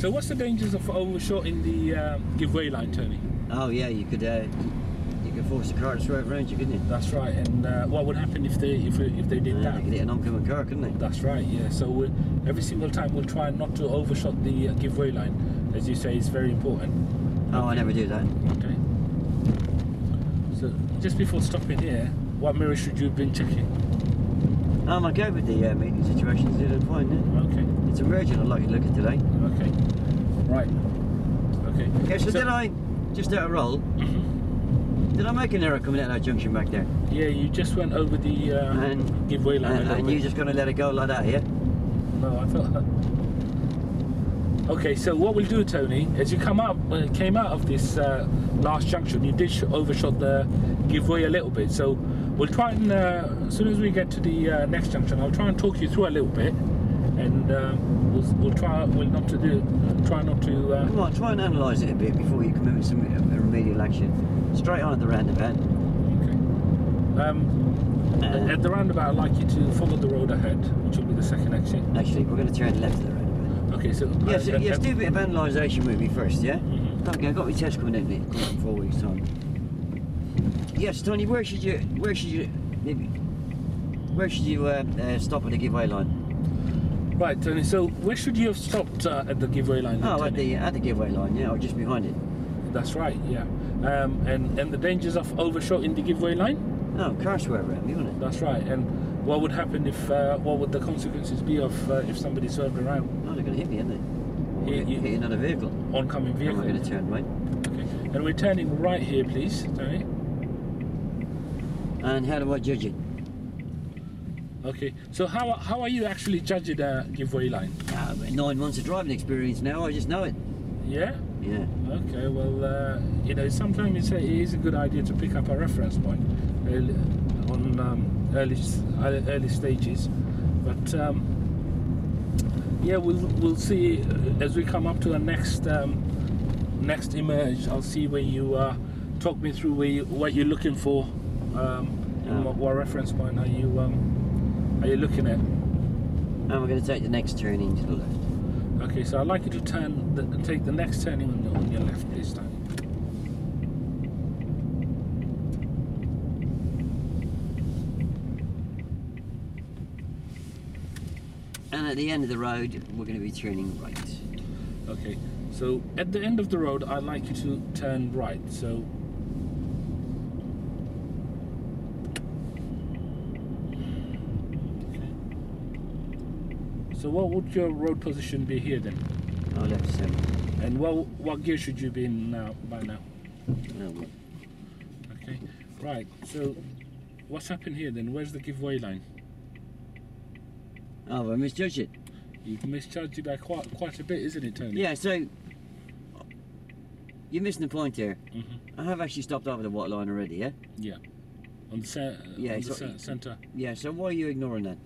So what's the dangers of overshooting the give-way line, Tony? Oh yeah, you could force the car to swerve around you, couldn't you? That's right. And what would happen if they did that? They could hit an oncoming car, couldn't they? That's right. Yeah. So every single time we'll try not to overshot the give-way line, as you say, it's very important. Oh, Okay. I never do that. Okay. So just before stopping here, what mirror should you have been checking? I'm okay with the meeting situations. Did it fine, yeah? Okay. It's a virgin I'd like you to look at today. Okay. Right. Okay. Yeah, so did I, just out of roll, did I make an error coming out of that junction back there? Yeah, you just went over the give-way line. a little And bit. you're just going to let it go like that, yeah? No, I thought. Okay, so what we'll do, Tony, as you came out of this last junction, you did overshot the give-way a little bit. So we'll try and as soon as we get to the next junction, I'll try and talk you through a little bit, and we'll try not to. Come on, try and analyse it a bit before you come in with some remedial action. Straight on at the roundabout. Okay. At the roundabout, I'd like you to follow the road ahead, which will be the second exit. Actually, we're going to turn left at the roundabout. Okay, so Yes, yes, do a bit of analysation with me first, yeah? Mhm. Okay, I've got my test coming in in 4 weeks' time. Yes, Tony, where should you stop at the give-way line? Right, Tony. So where should you have stopped at the give-way line? then, Oh, Tony? at the give-way line, yeah, or just behind it. That's right. Yeah. And the dangers of overshooting the give-way line? Oh, car swerve around me, wasn't it? That's right. And what would happen if? What would the consequences be of if somebody swerved around? Oh, they're going to hit me, aren't they? Or You- hit another vehicle. Oncoming Am vehicle. I going to turn right? Okay. And we're turning right here, please, Tony. And how do I judge it? Okay. So how are you actually judging a give-way line? 9 months of driving experience now, I just know it. Yeah. Yeah. Okay. Well, sometimes it is a good idea to pick up a reference point on early stages, but yeah, we'll see as we come up to the next emerge. I'll see where you talk me through what you're looking for, and what reference point are you looking at? And we're going to take the next turning to the left. Okay, so I'd like you to take the next turning on your left this time. And at the end of the road, we're going to be turning right. Okay, so at the end of the road, I'd like you to turn right. So So what would your road position be here then? Oh, left 7. And what gear should you be in by now? Oh, well. Okay, right. So what's happened here then? Where's the give-way line? Oh, I misjudged it. You've misjudged it by quite a bit, isn't it, Tony? Yeah, so you're missing the point here. Mm-hmm. I have actually stopped over the white line already, yeah? Yeah. On the centre. Yeah, so why are you ignoring that?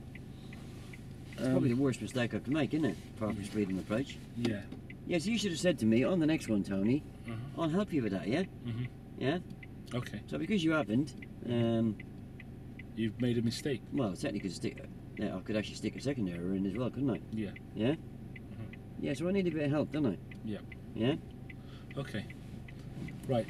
It's probably the worst mistake I can make, isn't it? Proper speeding approach. Yeah. Yes, you should have said to me, on the next one, Tony, Uh-huh. I'll help you with that, yeah? Mm-hmm. Yeah? Okay. So because you haven't, You've made a mistake. well, technically I could actually stick a second error in as well, couldn't I? Yeah. Yeah? Yeah, so I need a bit of help, don't I? Yeah. Yeah? Okay. Right.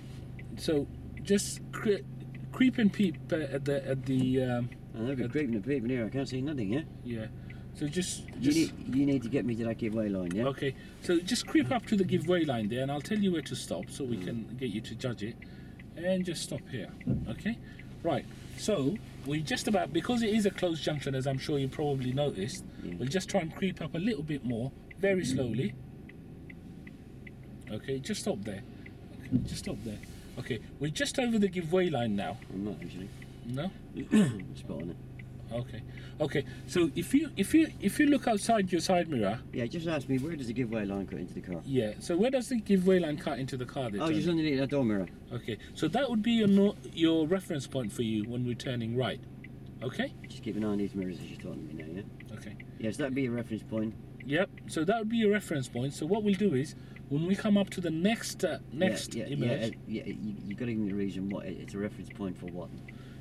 So just creep and peep at the. I know we're creeping and peeping here, I can't see nothing, yeah? Yeah. So just You need to get me to that give-way line, yeah? Okay. So just creep up to the give-way line there, and I'll tell you where to stop, so we can get you to judge it, and just stop here. Okay. Right. So we just about, because it is a closed junction, as I'm sure you probably noticed, we'll just try and creep up a little bit more, very slowly. Okay. Just stop there. Okay, just stop there. Okay. We're just over the give-way line now. I'm not actually. No. Spot on it. Okay. Okay. So if you look outside your side mirror. Yeah, just ask me, where does the give-way line cut into the car? Yeah. So where does the give-way line cut into the car then? Oh, just underneath that door mirror. Okay. So that would be your reference point for you when we're turning right. Okay. Just keep an eye on these mirrors as you're talking to me now, yeah? Okay. Yes, that'd be a reference point. Yep. So that would be your reference point. So what we'll do is when we come up to the next image. Yeah, you got to give me the reason what it's a reference point for what.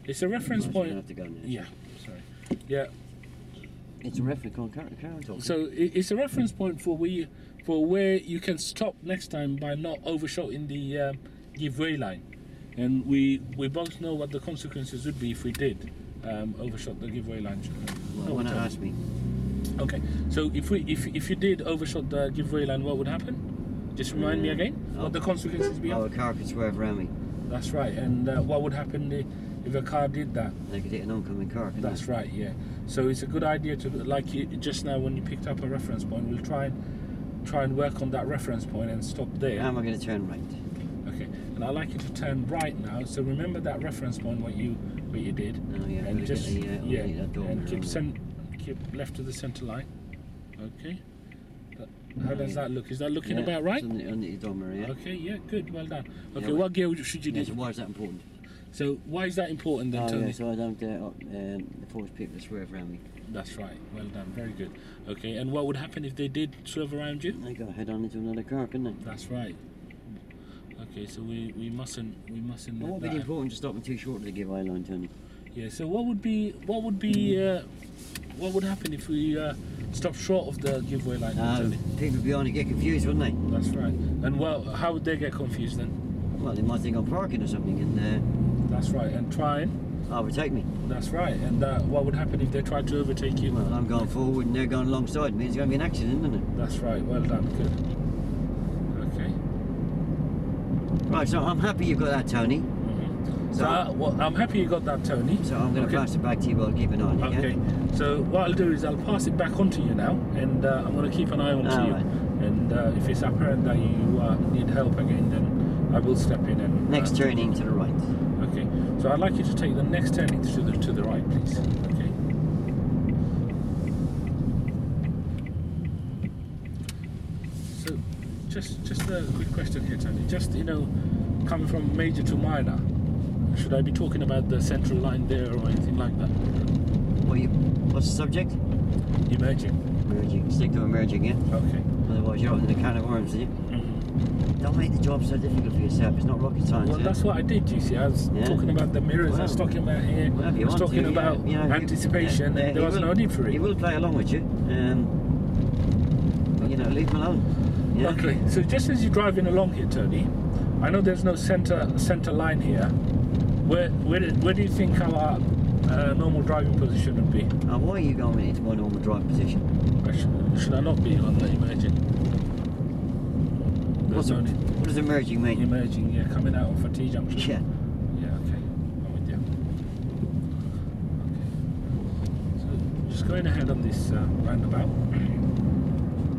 It's a reference Right, point. so I have to go now. Yeah. Sorry. Yeah. It's a reference point. Carry on talking. So it's a reference point for for where you can stop next time by not overshooting the give way line. And we both know what the consequences would be if we did overshot the giveaway line. Well, why not ask me? Okay, so if you did overshot the giveaway line, what would happen? Just remind me again what the consequences be. Oh, a car could swerve around me. That's right. And what would happen if a car did that? They could hit an oncoming car. That's right. Yeah. So it's a good idea to, like you just now when you picked up a reference point, we'll try and work on that reference point and stop there. How am I going to turn right? Okay. And I'd like you to turn right now. So remember that reference point what you did. Oh yeah. And just and keep left of the centre line. Okay. How does that look? Is that looking about right? Under the door mirror, yeah. Okay, yeah, good, well done. Okay, what gear should you do? So why is that important? So why is that important then, Tony? Yeah, so I don't force people to swerve around me. That's right, well done, very good. Okay, and what would happen if they did swerve around you? They go head on into another car, couldn't they? That's right. Okay, so we mustn't. What would be important to stop them too short of the giveaway line, Tony? Yeah. So what would happen if we stop short of the giveaway line? People behind it get confused, wouldn't they? That's right. And how would they get confused then? Well, they might think I'm parking or something, and that's right. And try and overtake me. That's right. And what would happen if they tried to overtake you? Well, I'm going forward and they're going alongside me. It's going to be an accident, isn't it? That's right. Well done. Good. Okay. Right. So I'm happy you've got that, Tony. So I'm happy you got that, Tony. So I'm going to pass it back to you while keep an eye on it. Okay. Yeah? So what I'll do is I'll pass it back on to you now, and I'm going to keep an eye on you. Right. And if it's apparent that you need help again, then I will step in and. Next turning to the right. Okay. So I'd like you to take the next turning to the right, please. Okay. So just a quick question here, Tony. Just coming from major to minor. Should I be talking about the central line there or anything like that? What's the subject? Emerging. Emerging. Stick to emerging, yeah? Okay. Otherwise you're opening a can of worms, are you? Don't make the job so difficult for yourself. It's not rocket science. Well, that's what I did, you see. I was talking about the mirrors, I was talking about here, I was talking about anticipation, and there was no need for it. He will play along with you. Leave him alone. Yeah? Okay, so just as you're driving along here, Tony, I know there's no center line here. Where do you think our normal driving position would be? Why are you going into my normal driving position? Should I not be on the emerging? What does emerging mean? Emerging, yeah, coming out of a T-junction. Yeah. Yeah, okay, I'm with you. Okay. So, just going ahead on this roundabout.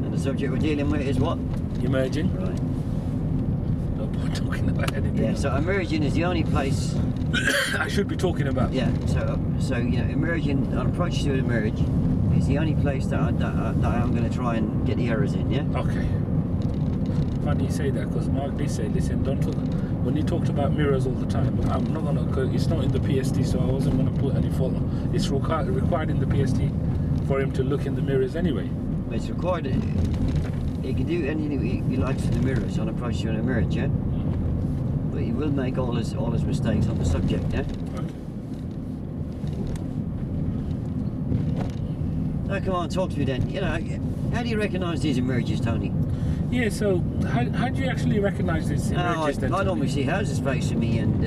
And the subject we're dealing with is what? Emerging. Right. No point talking about anything. Yeah, so emerging is the only place... I should be talking about. Yeah, so emerging, an approach to emerge is the only place that I'm going to try and get the errors in, yeah? Okay. Funny you say that, because Mark did say, listen, don't talk, when he talked about mirrors all the time, I'm not going to, it's not in the PST, so I wasn't going to put any fault on. It's required in the PST for him to look in the mirrors anyway. It's required, he can do anything he likes in the mirrors on approach to an emerge, yeah? But he will make all his mistakes on the subject, yeah? Okay. Now come on, talk to me then. How do you recognise these emerges, Tony? Yeah, so how do you actually recognise this emerges then? I normally see houses facing me and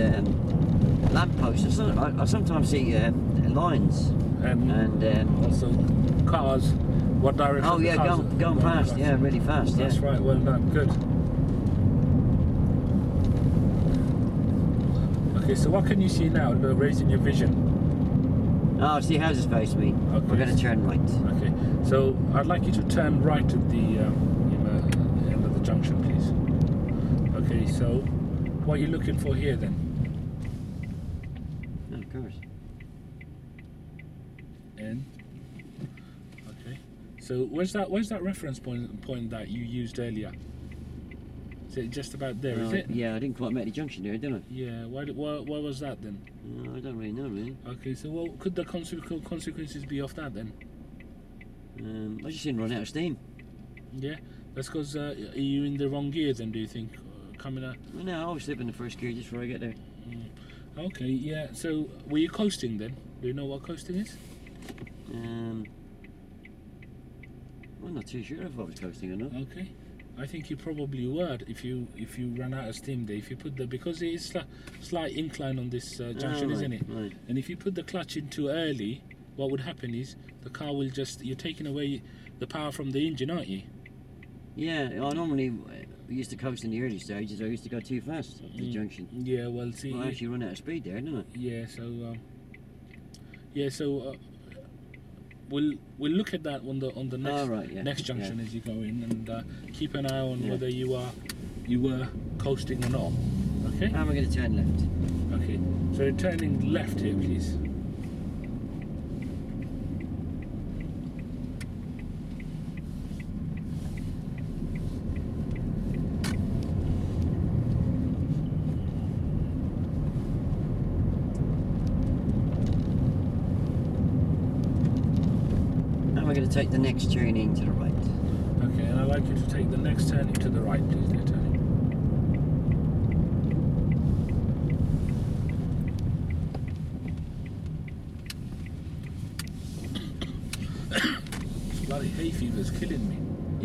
lampposts. I sometimes see lines and also cars. What direction? Oh yeah, going past. Yeah, really fast. That's right. Well done. Good. Okay, so what can you see now? Raising your vision. Oh, I see houses facing me. Okay. We're going to turn right. Okay, so I'd like you to turn right at the end of the junction, please. Okay, so what are you looking for here then? Oh, of course. And okay, so where's that reference point that you used earlier? Is it just about there? Is it? Yeah, I didn't quite make the junction there, did I? Yeah. Why was that then? No, I don't really know, really. Okay, so what could the consequences be of that then? I just didn't run out of steam. Yeah, that's because are you in the wrong gear then? Do you think coming out? Well, no, I always slip in the first gear just before I get there. Okay, yeah. So were you coasting then? Do you know what coasting is? I'm not too sure if I was coasting or not. Okay. I think you probably would if you run out of steam there. If you put because it is slight incline on this junction, right, isn't it? right. And if you put the clutch in too early, what would happen is the car will you're taking away the power from the engine, aren't you? Yeah, I normally used to coast in the early stages. I used to go too fast up the junction. Yeah, well, see. I actually run out of speed there, didn't I? Yeah, so we'll look at that on the next next junction as you go in, and keep an eye on whether you were coasting or not. Okay. How am I going to turn left? Okay. So you're turning left here, please. We're going to take the next turning to the right. Okay, and I'd like you to take the next turning to the right, please, dear Tony. This bloody hay fever's killing me.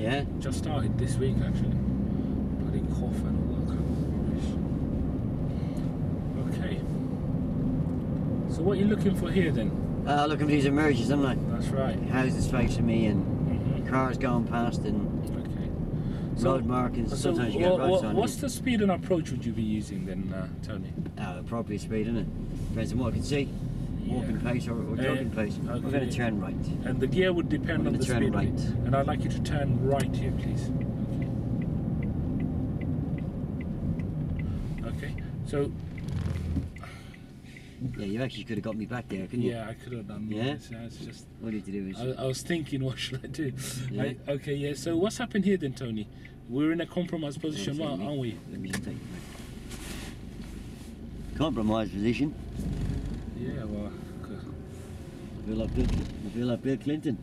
Yeah? Just started this week, actually. Bloody cough and all that kind of rubbish. Okay. So what are you looking for here, then? Looking for these emerges, aren't I? That's right. Houses facing me and cars going past and road markings. So Sometimes you get road signs. what's the speed and approach would you be using then, Tony? Appropriate speed, isn't it? Depends on what I can see. Walking pace or jogging pace. Okay. We're going to turn right. And the gear would depend on the turn speed. right. And I'd like you to turn right here, please. Okay. Okay. So. Yeah, you actually could have got me back there, couldn't you? Yeah, I could have done. Yeah. It's just. What did you do? I was thinking, what should I do? Yeah. Okay. Yeah. So what's happened here then, Tony? We're in a compromised position, aren't we? Let me just take you back. Compromised position. Yeah. Well. I feel like Bill Clinton.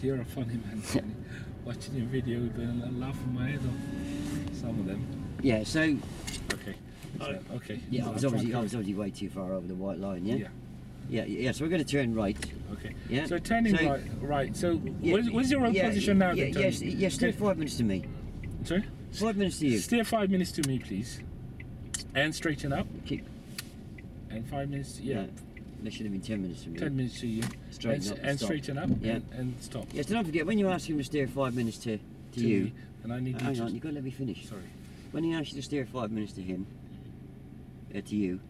You're a funny man, Tony. Watching your video, I'm laughing my head off. Some of them. Yeah. So. Okay. Okay. Yeah, I was obviously way too far over the white line. Yeah. Yeah. Yeah. So we're going to turn right. Okay. Yeah. So turning right. So where's your road position now? Yeah. Then, Yes. Steer 5 minutes to me. Sorry. 5 minutes to you. Steer 5 minutes to me, please. And straighten up. Keep. And 5 minutes. Yeah. That should have been 10 minutes to me. 10 minutes to you. Straighten up. And stop. straighten up. Yeah. And stop. Yes. Don't forget when you ask him to steer 5 minutes to you. Me, and I need Hang on. You've got to let me finish. Sorry. When he asks you to steer 5 minutes to him, to you,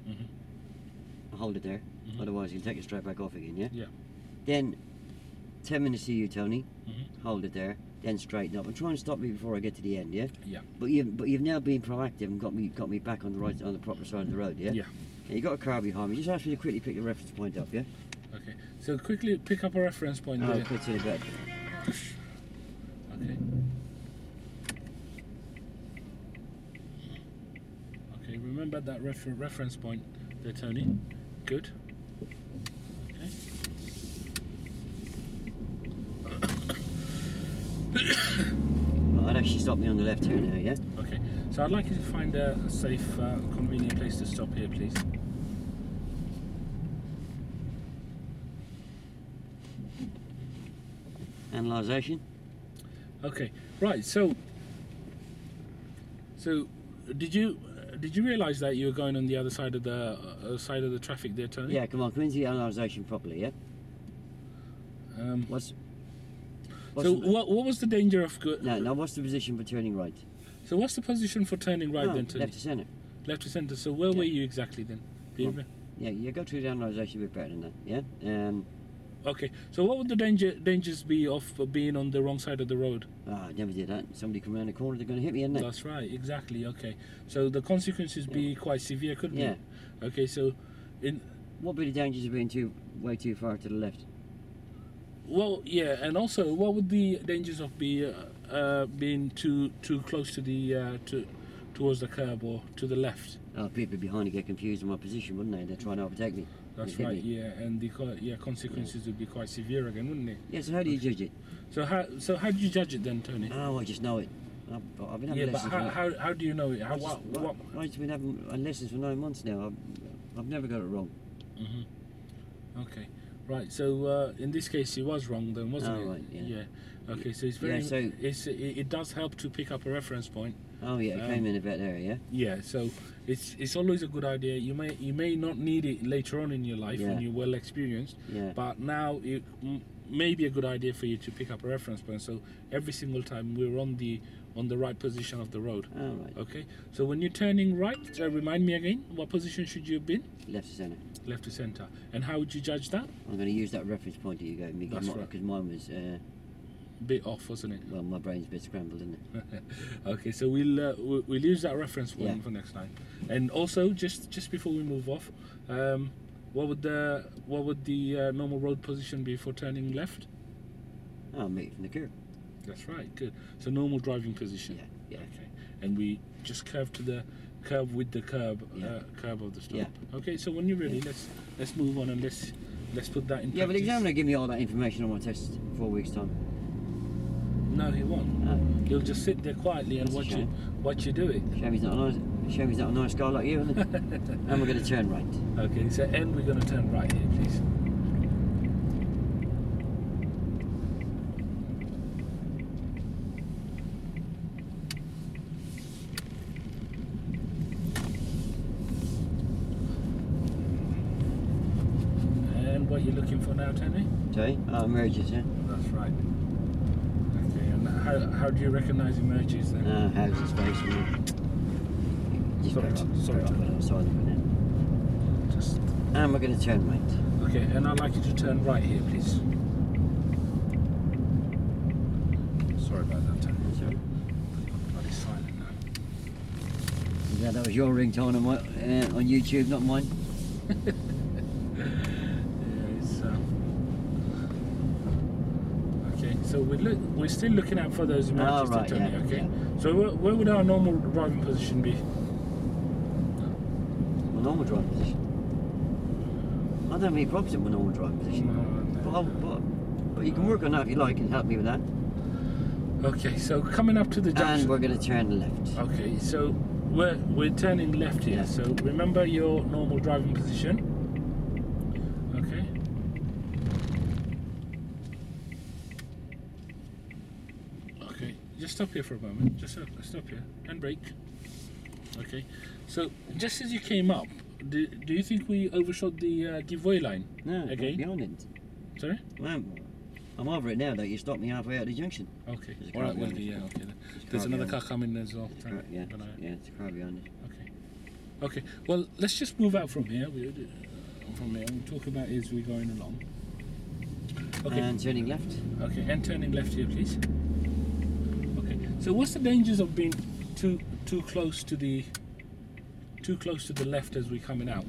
hold it there. Otherwise, he'll take it straight back off again. Yeah. Yeah. Then 10 minutes to you, Tony. Hold it there. Then straighten up and try and stop me before I get to the end. Yeah. Yeah. But you've now been proactive and got me back on the proper side of the road. Yeah. Yeah. You got a car behind me. Just ask me to quickly pick the reference point up. Yeah. Okay. So quickly pick up a reference point there. Put it in bed. Okay. Okay, remember that reference point there, Tony. Good. Okay. Well, I'd actually stop me on the left here now, yeah? Okay. So I'd like you to find a safe, convenient place to stop here, please. Analysation. Okay. Right. So did you realise that you were going on the other side of the traffic there, Tony? Yeah. Come on, come into the analysation properly, yeah. What's what was the danger of? No. What's the position for turning right? So what's the position for turning right then, Tony? Left to centre. Left to centre. So where were you exactly then? Yeah, you go through the analysation a bit better than that, yeah. Okay. So what would the dangers be of being on the wrong side of the road? I never did that. Somebody come around the corner, they're going to hit me, isn't they? That's right. Exactly. Okay. So the consequences be quite severe, couldn't Yeah. they? Okay. So what would be the dangers of being way too far to the left? Well, yeah, and also, what would the dangers of being too close to the towards the curb or to the left? People behind you get confused in my position, wouldn't they? They're trying to overtake me. That's right. Yeah, and the consequences would be quite severe again, wouldn't they? Yeah. So how do you judge it? So how do you judge it then, Tony? Oh, I just know it. I've been having lessons. But how do you know it? I've been having lessons for 9 months now. I've never got it wrong. Okay. Right. So in this case, he was wrong then, wasn't Oh, it? right, yeah. Okay. So it's very. Yeah, so- it does help to pick up a reference point. Oh yeah, it came in about there, yeah. Yeah. So it's always a good idea. You may not need it later on in your life when Yeah. you're well experienced. Yeah. But now it may be a good idea for you to pick up a reference point. So every single time we're on the right position of the road. Oh right. Okay. So when you're turning right, remind me again, what position should you have been? Left to centre. Left to centre. And how would you judge that? I'm going to use that reference point that you gave me That's right. because mine was Bit off, wasn't it? well, my brain's a bit scrambled, isn't it? Okay, so we'll use that reference point Yeah. for next time. And also, just before we move off, what would the normal road position be for turning left? Oh, meet from the curb. That's right. Good. So normal driving position. Yeah. Okay. And we just curve to the curve with the curb of the stop. Yeah. Okay. So when you're ready, let's move on and let's put that in. Yeah, but the practice. examiner give me all that information on my test 4 weeks time. No, he won't. Oh. He'll just sit there quietly and That's a watch you do it. Shamey's not a nice guy like you, isn't it? And we're going to turn right. Okay, so and we're going to turn right here, please. And what you're looking for now, Tony? Okay, merges, yeah. That's right. Okay, and how do you recognise emerges then? Houses facing. Just Sorry, sorry. outside of it now. Just And we're going to turn right. okay, and I'd like you to turn right here, please. Sorry about that, Tony. Sorry. Bloody silent now. Yeah, that was your ringtone on YouTube, not mine. Okay, so we're still looking out for those emerges, right, Tony. yeah, Okay, yeah. so where would our normal driving position be? My normal driving position. I don't have any problems with my normal driving position. But you can work on that if you like and help me with that. Okay, so coming up to the junction. And we're going to turn left. Okay, so we're turning left here. Yeah. So remember your normal driving position. Okay. Okay, just stop here for a moment. Just stop here and brake. Okay. So just as you came up, do you think we overshot the giveaway line? No, Again? beyond it. Sorry. Well, I'm over it now though. You stopped me halfway out of the junction. Okay. There's a All car right. Well, behind yeah. us. Okay. There's a There's car another behind car coming as well. Yeah, But yeah, it's a car behind it. Okay. Okay. Well, let's just move out from here. We'll talk about it as we're going along. Okay. And turning left. Okay. And turning left here, please. Okay. So, what's the dangers of being too close to the left as we're coming out?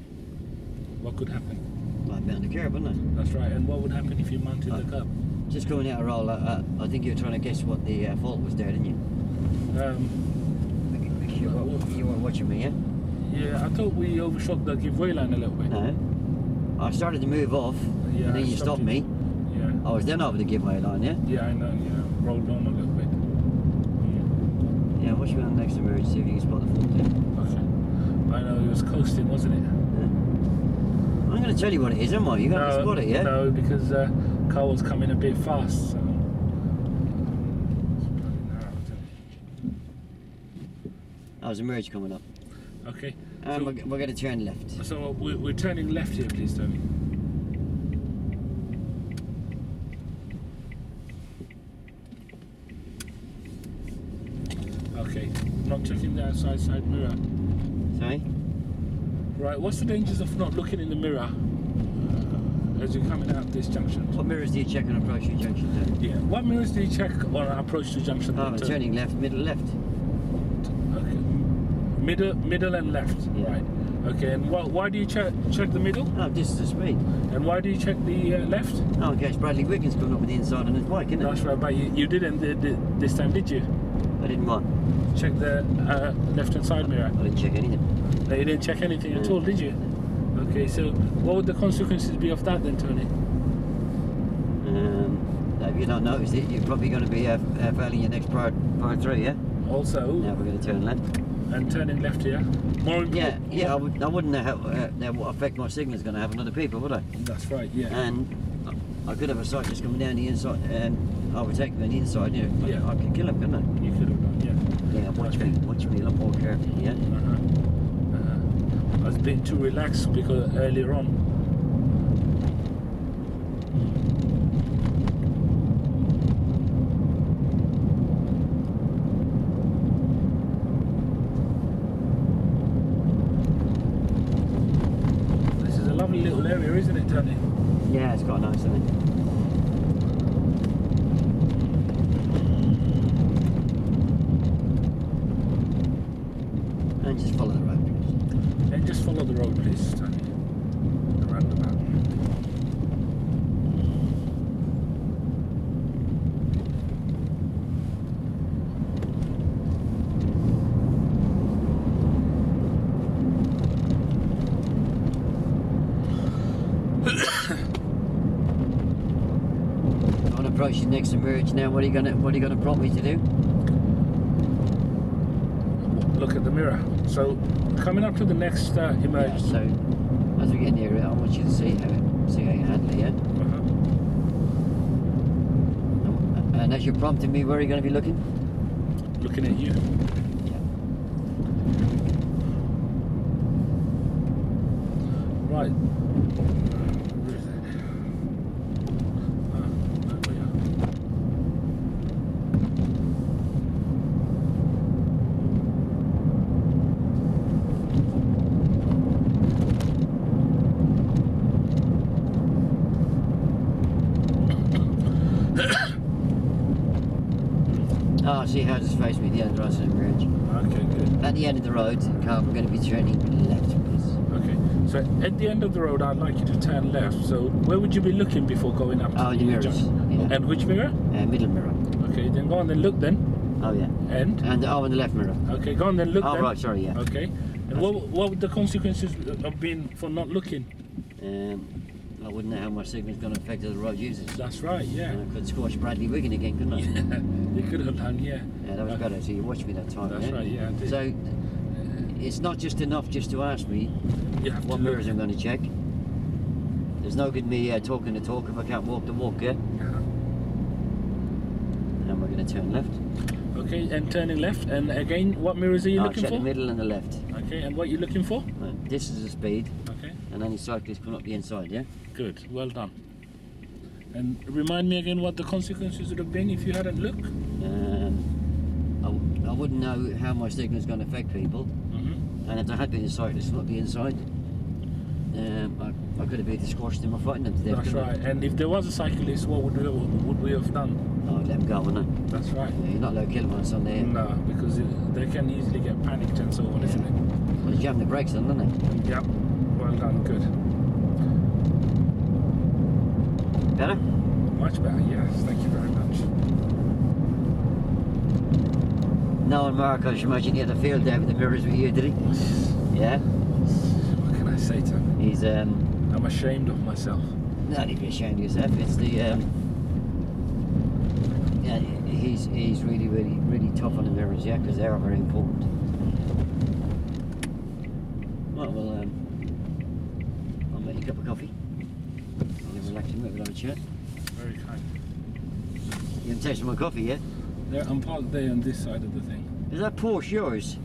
What could happen? Right behind the curb, wasn't That's right. And what would happen if you mounted the curb? it? Just going out a roll. I think you were trying to guess what the fault was there, didn't you? You were watching me, yeah? Yeah. I thought we overshot the giveaway line a little bit. No. I started to move off, Yeah, and then I you stopped me. Yeah. I was then over the giveaway line, yeah? Yeah. I know. Yeah. Rolled on a little bit. Yeah, watch me on the next emergency, see if you can spot the fault there. Okay. I know it was coasting, wasn't it? I'm going to tell you what it is, am I? You're going to spot it, yeah? No, because Khal was coming a bit fast. So. That was a merge coming up. Okay. And we're going to turn left. So we're turning left here, please, Tony. Okay. Not checking the outside side mirror. Sorry? Right. What's the dangers of not looking in the mirror as you're coming out this junction? What mirrors do you check on approach to junction turn? Yeah. What mirrors do you check on approach to junction? I'm turning left, middle left. Okay. Middle and left. Yeah. Right. Okay. And why do you check the middle? Oh, this is the speed. And why do you check the left? Oh, okay, it's Bradley Wiggins coming up with the inside on his bike, isn't it? That's right, but you didn't this time, did you? I didn't mind. Check the left-hand side mirror. I didn't check anything. No, you didn't check anything at all, did you? Okay, so what would the consequences be of that then, Tony? If you don't notice it, you're probably going to be failing your next part 3, yeah? Also, Now we're going to turn left. and turning left here. More Yeah, important. I wouldn't know what effect my signal's going to have on other people, would I? That's right. Yeah. And I could have a cyclist coming down the inside and overtake me on the inside. You know, Yeah. I could kill him, couldn't I? You could have done, yeah. Yeah, watch Okay. me a lot more carefully. Yeah. I was being too relaxed because earlier on. This is a lovely little area, isn't it, Tony? Yeah, it's quite nice, isn't it? And just follow the road, please. And just follow the road, please, Tony. The roundabout. I'm approaching next emerge now. What are you gonna prompt me to do? Look at the mirror. So, coming up to the next emerge. Yeah, so as we get near it, I want you to see how you handle it. Yeah. And as you're prompting me, where are you going to be looking? Looking at you. Right. Where is it? There we are. Oh, see how it's face me, the end right side bridge. Okay, good. At the end of the road, car, we're going to be turning left, please. Okay. So at the end of the road, I'd like you to turn left. So where would you be looking before going up to Oh, the mirrors. junction? Yeah. And which mirror? Middle mirror. Okay, then go on then look then. Oh, yeah. And? And the left mirror. Okay, go on then look Oh, then. right, sorry, yeah. Okay. And what would the consequences have been for not looking? I wouldn't know how my signal's going to affect other road users. That's right, yeah. And I could scorch Bradley Wigan again, couldn't I? You could have done, yeah. Yeah, that was better. So you watched me that time. That's right, yeah, I did. So it's not just enough just to ask me You have what to look. mirrors I'm going to check. There's no good me talking the talk if I can't walk the walk, yeah? And we're going to turn left. Okay, and turning left. And again, what mirrors are you I'll looking check for? the middle and the left. Okay, and what are you looking for? This is the speed, Okay, and any cyclist come up the inside, yeah? good. Well done. And remind me again what the consequences would have been if you hadn't looked? I wouldn't know how my signal's going to affect people, and if there had been a cyclist come up the inside, I could have been squashed them or frightened them to death. That's couldn't I? right. And if there was a cyclist, what would we have done? I'd let them go, wouldn't I? That's right. Yeah, you're not allowed to kill them on Sunday. No, because they can easily get panicked and so on, isn't it? Well, they jam the brakes on, don't they? Yep. Well done. Good. Better? Much better. Yes. Thank you very much. Knowing Mark, I should imagine he had a field day with the mirrors with you, did he? Yeah? What can I say to him? He's, I'm ashamed of myself. not even ashamed of yourself, it's the, yeah, he's really tough on the mirrors, yeah, because they are very important. Right, well, I'll make you a cup of coffee. And then relax a bit, we'll have a chat. Very kind. You haven't tasted my coffee yet? Yeah, I'm parked there on this side of the thing. Is that Porsche yours?